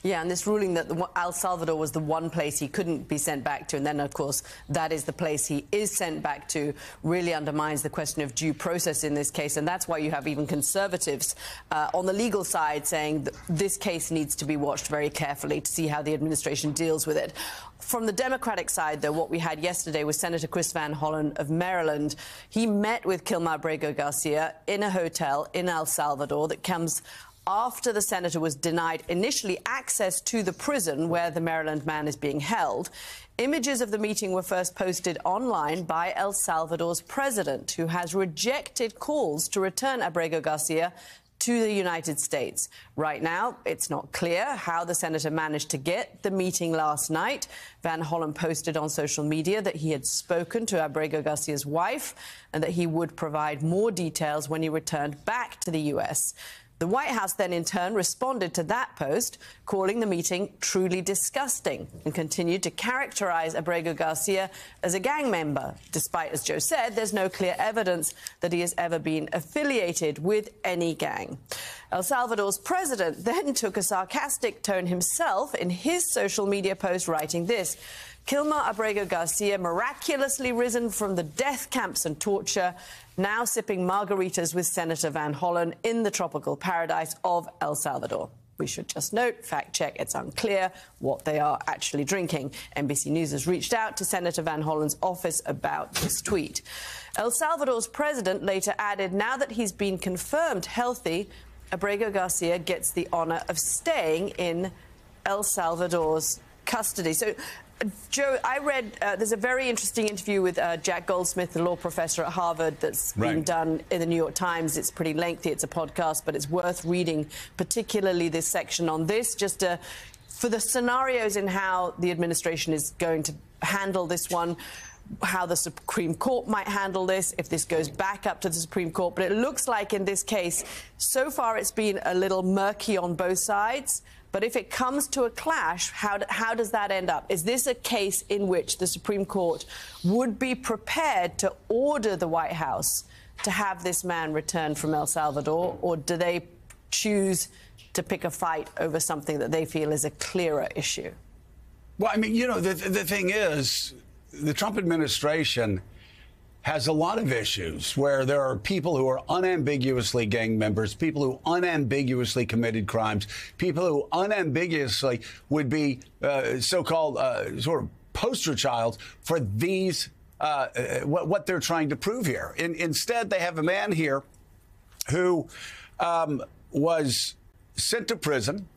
Yeah, and this ruling that El Salvador was the one place he couldn't be sent back to, and then, of course, that is the place he is sent back to, really undermines the question of due process in this case. And that's why you have even conservatives on the legal side saying that this case needs to be watched very carefully to see how the administration deals with it. From the Democratic side, though, what we had yesterday was Senator Chris Van Hollen of Maryland. He met with Kilmar Abrego Garcia in a hotel in El Salvador that comes after the senator was denied initially access to the prison where the Maryland man is being held. Images of the meeting were first posted online by El Salvador's president, who has rejected calls to return Abrego Garcia to the United States. Right now, it's not clear how the senator managed to get the meeting last night. Van Hollen posted on social media that he had spoken to Abrego Garcia's wife and that he would provide more details when he returned back to the U.S. The White House then, in turn, responded to that post, calling the meeting truly disgusting, and continued to characterize Abrego Garcia as a gang member, despite, as Joe said, there's no clear evidence that he has ever been affiliated with any gang. El Salvador's president then took a sarcastic tone himself in his social media post, writing this: Kilmar Abrego Garcia, miraculously risen from the death camps and torture, now sipping margaritas with Senator Van Hollen in the tropical paradise of El Salvador. We should just note, fact check, it's unclear what they are actually drinking. NBC News has reached out to Senator Van Hollen's office about this tweet. El Salvador's president later added, now that he's been confirmed healthy, Abrego Garcia gets the honor of staying in El Salvador's custody. So, Joe, I read there's a very interesting interview with Jack Goldsmith, the law professor at Harvard, that's been done in the New York Times. It's pretty lengthy. It's a podcast, but it's worth reading, particularly this section on this, just for the scenarios in how the administration is going to handle this one, how the Supreme Court might handle this, if this goes back up to the Supreme Court. But it looks like in this case, so far it's been a little murky on both sides. But if it comes to a clash, how does that end up? Is this a case in which the Supreme Court would be prepared to order the White House to have this man returned from El Salvador, or do they choose to pick a fight over something that they feel is a clearer issue? Well, I mean, you know, the thing is, the Trump administration has a lot of issues where there are people who are unambiguously gang members, people who unambiguously committed crimes, people who unambiguously would be so-called sort of poster child for these, what they're trying to prove here. Instead, they have a man here who was sent to prison,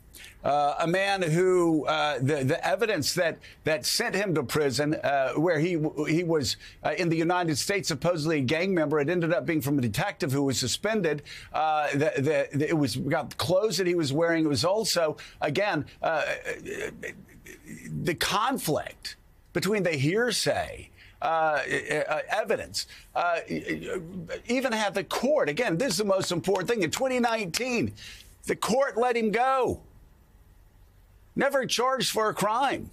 a man who the evidence that sent him to prison, where he was in the United States, supposedly a gang member, it ended up being from a detective who was suspended. It was got clothes that he was wearing. It was also, again, the conflict between the hearsay evidence, even had the court. Again, this is the most important thing. In 2019, the court let him go. Never charged for a crime.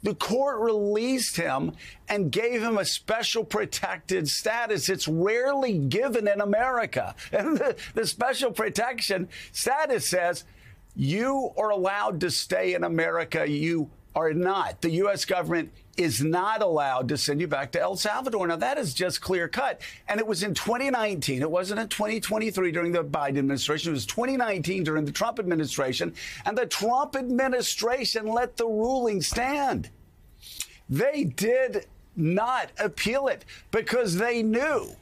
The court released him and gave him a special protected status. It's rarely given in America. And the special protection status says you are allowed to stay in America. You are not. The U.S. government is not allowed to send you back to El Salvador. Now, that is just clear cut. And it was in 2019. It wasn't in 2023 during the Biden administration. It was 2019 during the Trump administration. And the Trump administration let the ruling stand. They did not appeal it because they knew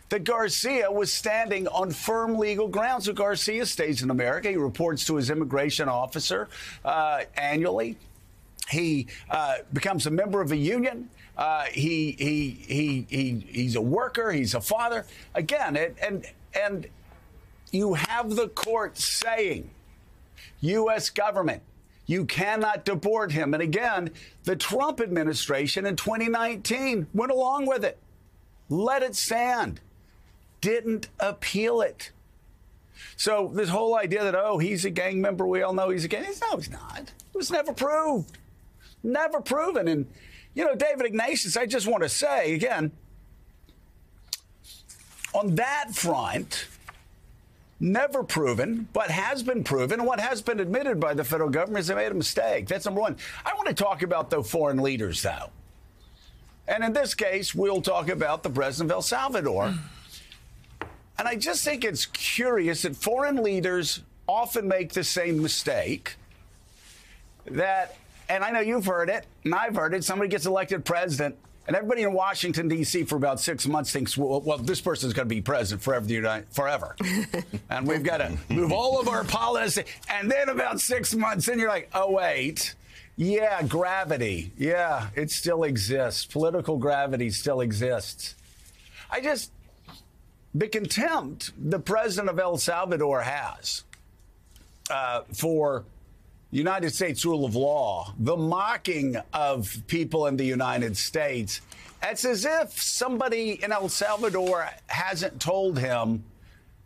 that Garcia was standing on firm legal grounds. So Garcia stays in America. He reports to his immigration officer annually. He becomes a member of a union. He's a worker. He's a father. Again, and you have the court saying, U.S. government, you cannot deport him. And again, the Trump administration in 2019 went along with it, let it stand, didn't appeal it. So this whole idea that, oh, he's a gang member, we all know he's a gang. No, he's not. It was never proved. Never proven. And, you know, David Ignatius, I just want to say, again, on that front, never proven, but has been proven, and what has been admitted by the federal government is they made a mistake. That's number one. I want to talk about the foreign leaders, though. And in this case, we'll talk about the president of El Salvador. And I just think it's curious that foreign leaders often make the same mistake that, and I know you've heard it, and I've heard it, somebody gets elected president, and everybody in Washington, D.C. for about 6 months thinks, well, this person's going to be president forever. And we've got to move all of our policy. And then about 6 months in, you're like, oh, wait. Yeah, gravity. Yeah, it still exists. Political gravity still exists. The contempt the president of El Salvador has for United States rule of law, the mocking of people in the United States, it's as if somebody in El Salvador hasn't told him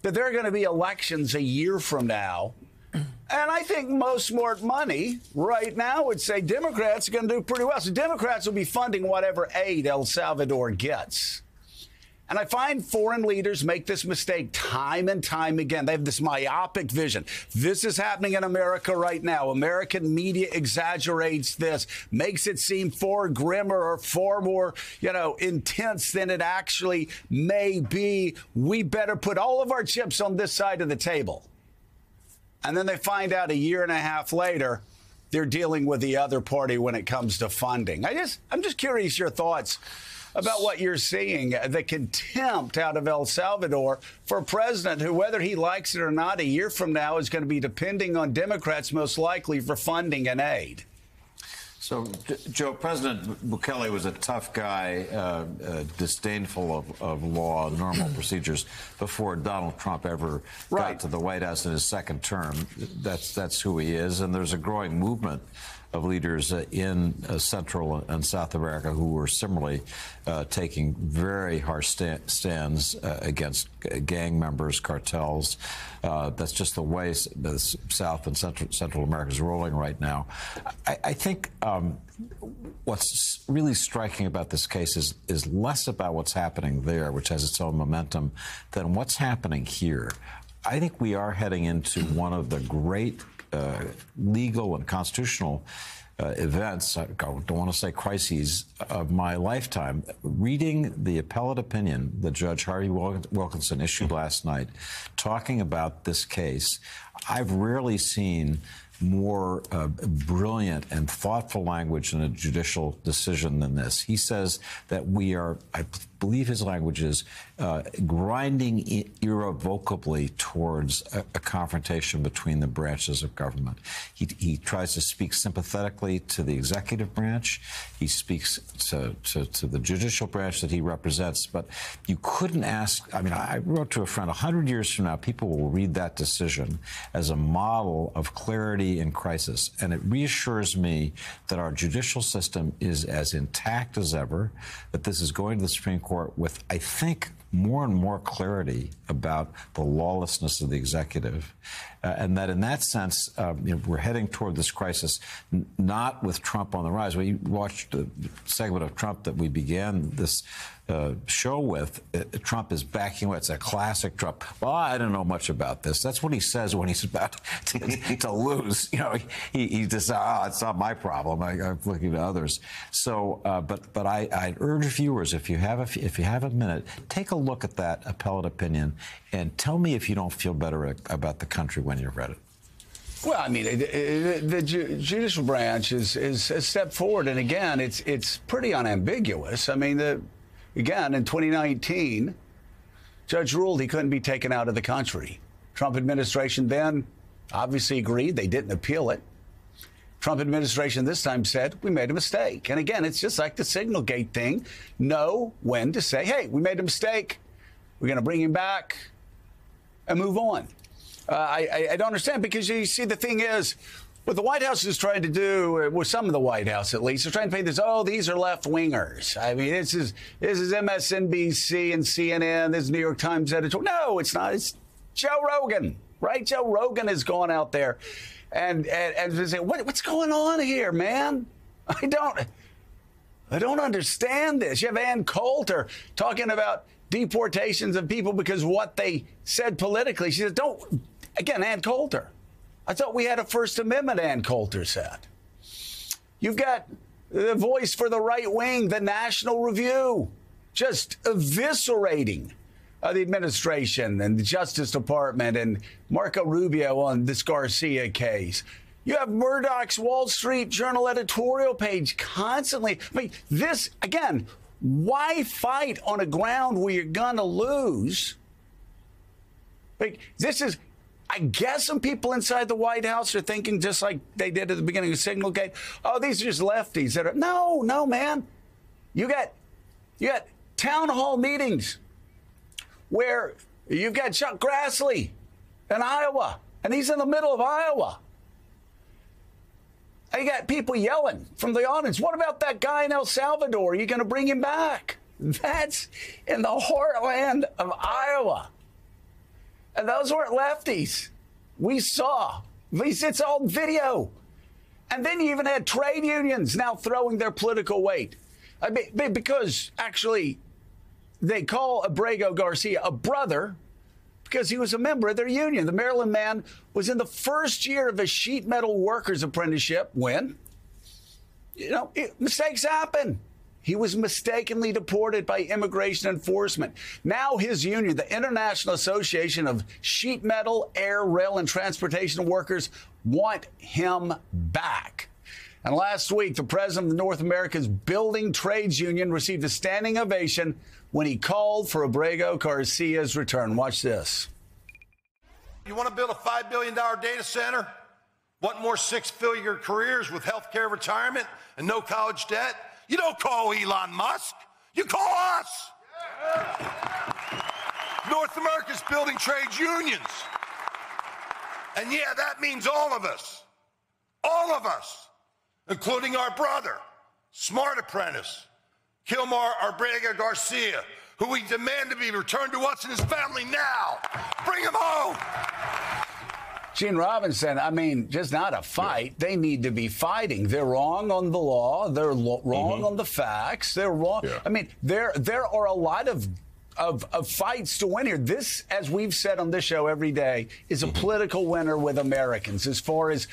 that there are going to be elections a year from now. And I think most smart money right now would say Democrats are going to do pretty well. So Democrats will be funding whatever aid El Salvador gets. And I find foreign leaders make this mistake time and time again. They have this myopic vision. This is happening in America right now. American media exaggerates this, makes it seem far grimmer or far more, intense than it actually may be. We better put all of our chips on this side of the table. And then they find out a year and a half later, they're dealing with the other party when it comes to funding. I'm just curious your thoughts about what you're seeing, the contempt out of El Salvador for a president who, whether he likes it or not, a year from now is going to be depending on Democrats most likely for funding and aid. So, Joe, President Bukele was a tough guy, disdainful of law, normal procedures before Donald Trump ever got to the White House in his second term. That's who he is. And there's a growing movement of leaders in Central and South America who were similarly taking very harsh stands against gang members, cartels. That's just the way the South and Central America is rolling right now. I think what's really striking about this case is less about what's happening there, which has its own momentum, than what's happening here. I think we are heading into one of the great legal and constitutional events, I don't want to say crises, of my lifetime. Reading the appellate opinion that Judge Harvey Wilkinson issued last night, talking about this case, I've rarely seen more brilliant and thoughtful language in a judicial decision than this. He says that we are, I believe his language is, grinding irrevocably towards a confrontation between the branches of government. He tries to speak sympathetically to the executive branch. He speaks to the judicial branch that he represents. But you couldn't ask, I wrote to a friend, 100 years from now, people will read that decision as a model of clarity in crisis. And it reassures me that our judicial system is as intact as ever, that this is going to the Supreme Court with, I think, more and more clarity about the lawlessness of the executive. And that in that sense, we're heading toward this crisis, not with Trump on the rise. We watched a segment of Trump that we began this show with. Trump is backing away. It's a classic Trump. Well, I don't know much about this. That's what he says when he's about to lose. He just, it's not my problem. I'm looking to others. So, but I urge viewers, if you have a minute, take a look at that appellate opinion and tell me if you don't feel better about the country when you've read it. Well, the judicial branch is a step forward, and again, it's pretty unambiguous. Again, in 2019, judge ruled he couldn't be taken out of the country. Trump administration then obviously agreed. They didn't appeal it. Trump administration this time said, we made a mistake. And again, it's just like the Signalgate thing. Know when to say, hey, we made a mistake. We're going to bring him back and move on. I don't understand, because you see, the thing is, what the White House is trying to do, with some of the White House at least, they're trying to paint this, these are left-wingers. This is MSNBC and CNN, this is New York Times editorial. No, it's not. It's Joe Rogan, right? Joe Rogan has gone out there and say, what's going on here, man? I don't understand this. You have Ann Coulter talking about deportations of people because of what they said politically. She said, don't, again, Ann Coulter. I thought we had a First Amendment, Ann Coulter said. You've got the voice for the right wing, the National Review, just eviscerating the administration and the Justice Department and Marco Rubio on this Garcia case. You have Murdoch's Wall Street Journal editorial page constantly. I mean, this, again, why fight on a ground where you're going to lose? Like, this is, I guess some people inside the White House are thinking just like they did at the beginning of Signalgate, oh, these are just lefties that are, no, man. You got town hall meetings where you've got Chuck Grassley in Iowa, and he's in the middle of Iowa. And you got people yelling from the audience, what about that guy in El Salvador? Are you going to bring him back? That's in the heartland of Iowa. And those weren't lefties. We saw. It's all video. And then you even had trade unions now throwing their political weight. I mean, because actually they call Abrego Garcia a brother because he was a member of their union. The Maryland man was in the first year of a sheet metal worker's apprenticeship when, mistakes happen. He was mistakenly deported by immigration enforcement. Now his union, the International Association of Sheet Metal, Air, Rail, and Transportation Workers, want him back. And last week, the president of North America's Building Trades Union received a standing ovation when he called for Abrego Garcia's return. Watch this. You want to build a $5 billion data center? Want more six-figure careers with health care, retirement, and no college debt? You don't call Elon Musk. You call us. North America's building trades unions. And yeah, that means all of us. All of us. Including our brother, smart apprentice, Kilmar Abrego Garcia, who we demand to be returned to us and his family now. Bring him home. Gene Robinson, I mean, just not a fight. Yeah. They need to be fighting. They're wrong on the law. They're wrong on the facts. They're wrong. Yeah. I mean, there are a lot of fights to win here. This, as we've said on this show every day, is a political winner with Americans as far as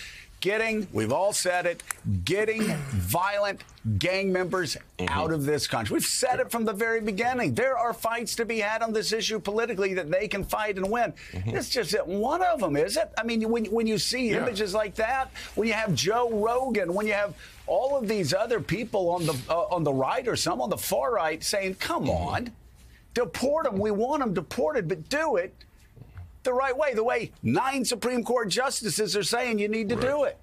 we've all said it, getting violent gang members out of this country. We've said it from the very beginning. There are fights to be had on this issue politically that they can fight and win. It's just that one of them, is it? I mean, when you see images like that, when you have Joe Rogan, when you have all of these other people on the right or some on the far right saying, come on, deport them. We want them deported, but do it the right way, the way 9 Supreme Court justices are saying you need to do it.